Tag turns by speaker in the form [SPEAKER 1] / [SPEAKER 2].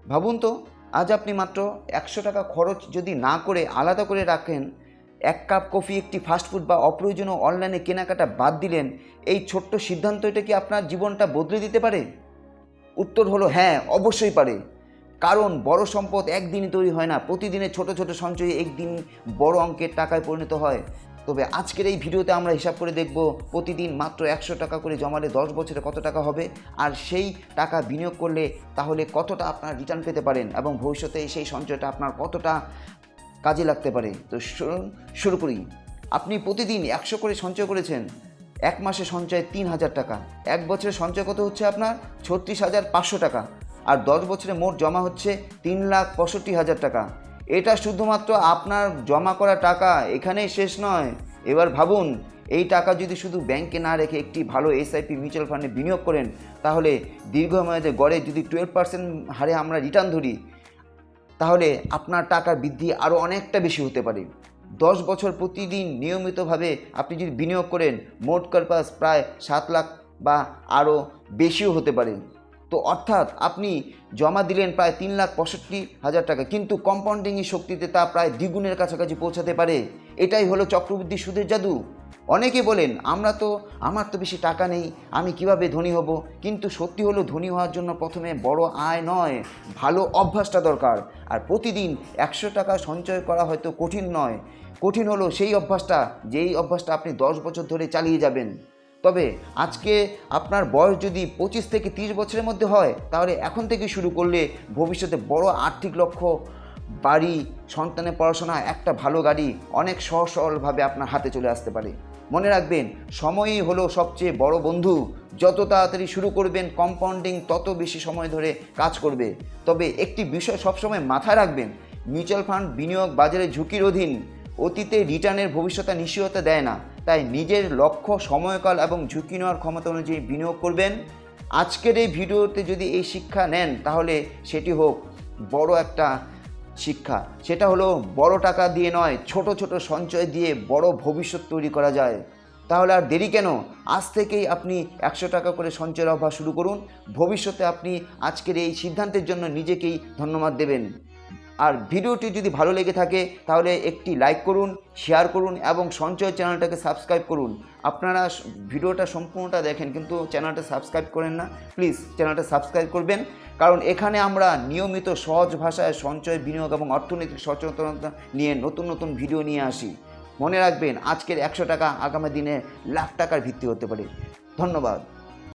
[SPEAKER 1] ভাবুন তো, আজ আপনি মাত্র 100 টাকা খরচ যদি না করে আলাদা করে রাখেন, এক কাপ কফি, একটি ফাস্টফুড বা অপ্রয়োজনীয় অনলাইনে কেনাকাটা বাদ দিলেন, এই ছোট্ট সিদ্ধান্তটা কি আপনার জীবনটা বদলে দিতে পারে? উত্তর হলো হ্যাঁ, অবশ্যই পারে। কারণ বড় সম্পদ একদিনই তৈরি হয় না, প্রতিদিনের ছোট ছোট সঞ্চয় একদিন বড় অঙ্কের টাকায় পরিণত হয়। তবে আজকের এই ভিডিওতে আমরা হিসাব করে দেখব প্রতিদিন মাত্র 100 টাকা করে জমালে 10 বছরে কত টাকা হবে, আর সেই টাকা বিনিয়োগ করলে তাহলে কতটা আপনার রিটার্ন পেতে পারেন এবং ভবিষ্যতে সেই সঞ্চয়টা আপনার কতটা কাজে লাগতে পারে। তো শুরু করি। আপনি প্রতিদিন 100 করে সঞ্চয় করেছেন, এক মাসে সঞ্চয় 3000 টাকা, এক বছরে সঞ্চয় কত হচ্ছে আপনার 36,500 টাকা, আর 10 বছরে মোট জমা হচ্ছে 3,65,000 টাকা। এটা শুধুমাত্র আপনার জমা করা টাকা, এখানেই শেষ নয়। এবার ভাবুন, এই টাকা যদি শুধু ব্যাংকে না রেখে একটি ভালো এসআইপি মিউচুয়াল ফান্ডে বিনিয়োগ করেন, তাহলে দীর্ঘমেয়াদে গড়ে যদি 12% হারে আমরা রিটার্ন ধরি, তাহলে আপনার টাকার বৃদ্ধি আরও অনেকটা বেশি হতে পারে। 10 বছর প্রতিদিন নিয়মিতভাবে আপনি যদি বিনিয়োগ করেন, মোট পারপাস প্রায় 7 লাখ বা আরও বেশিও হতে পারে। তো অর্থাৎ আপনি জমা দিলেন প্রায় 3,65,000 টাকা, কিন্তু কম্পাউন্ডিংয়ের শক্তিতে তা প্রায় দ্বিগুণের কাছাকাছি পৌঁছাতে পারে। এটাই হলো চক্রবৃদ্ধি সুদের জাদু। অনেকে বলেন আমার তো বেশি টাকা নেই, আমি কিভাবে ধনী হব। কিন্তু সত্যি হলো, ধনী হওয়ার জন্য প্রথমে বড় আয় নয়, ভালো অভ্যাসটা দরকার। আর প্রতিদিন 100 টাকা সঞ্চয় করা হয়তো কঠিন নয়, কঠিন হলো সেই অভ্যাসটা, যেই অভ্যাসটা আপনি 10 বছর ধরে চালিয়ে যাবেন। তবে আজকে আপনার বয়স যদি 25 থেকে 30 বছরের মধ্যে হয়, তাহলে এখন থেকে শুরু করলে ভবিষ্যতে বড় আর্থিক লক্ষ্য, বাড়ি, সন্তানের পড়াশোনা, একটা ভালো গাড়ি অনেক সহজভাবে আপনার হাতে চলে আসতে পারে। মনে রাখবেন, সময়ই হলো সবচেয়ে বড় বন্ধু। যত তাড়াতাড়ি শুরু করবেন কম্পাউন্ডিং, তত বেশি সময় ধরে কাজ করবে। তবে একটি বিষয় সবসময় মাথায় রাখবেন, মিউচুয়াল ফান্ড বিনিয়োগ বাজারে ঝুঁকির অধীন। অতীতে রিটার্নের ভবিষ্যৎ নিশ্চয়তা দেয় না, তাই নিজের লক্ষ্য, সময়কাল এবং ঝুঁকি নেওয়ার ক্ষমতা অনুযায়ী বিনিয়োগ করবেন। আজকের এই ভিডিওতে যদি এই শিক্ষা নেন, তাহলে সেটি হোক বড় একটা শিক্ষা। সেটা হলো বড় টাকা দিয়ে নয়, ছোট ছোট সঞ্চয় দিয়ে বড় ভবিষ্যৎ তৈরি করা যায়। তাহলে আর দেরি কেন? আজ থেকেই আপনি 100 টাকা করে সঞ্চয়ের অভ্যাস শুরু করুন। ভবিষ্যতে আপনি আজকের এই সিদ্ধান্তের জন্য নিজেকেই ধন্যবাদ দেবেন। আর ভিডিওটি যদি ভালো লেগে থাকে, তাহলে একটি লাইক করুন, শেয়ার করুন এবং সঞ্চয় চ্যানেলটাকে সাবস্ক্রাইব করুন। আপনারা ভিডিওটা সম্পূর্ণটা দেখেন কিন্তু চ্যানেলটা সাবস্ক্রাইব করেন না, প্লিজ চ্যানেলটা সাবস্ক্রাইব করবেন। কারণ এখানে আমরা নিয়মিত সহজ ভাষায় সঞ্চয়, বিনিয়োগ এবং অর্থনৈতিক সচেতনতা নিয়ে নতুন নতুন ভিডিও নিয়ে আসি। মনে রাখবেন, আজকের 100 টাকা আগামী দিনে লাখ টাকার ভিত্তি হতে পারে। ধন্যবাদ।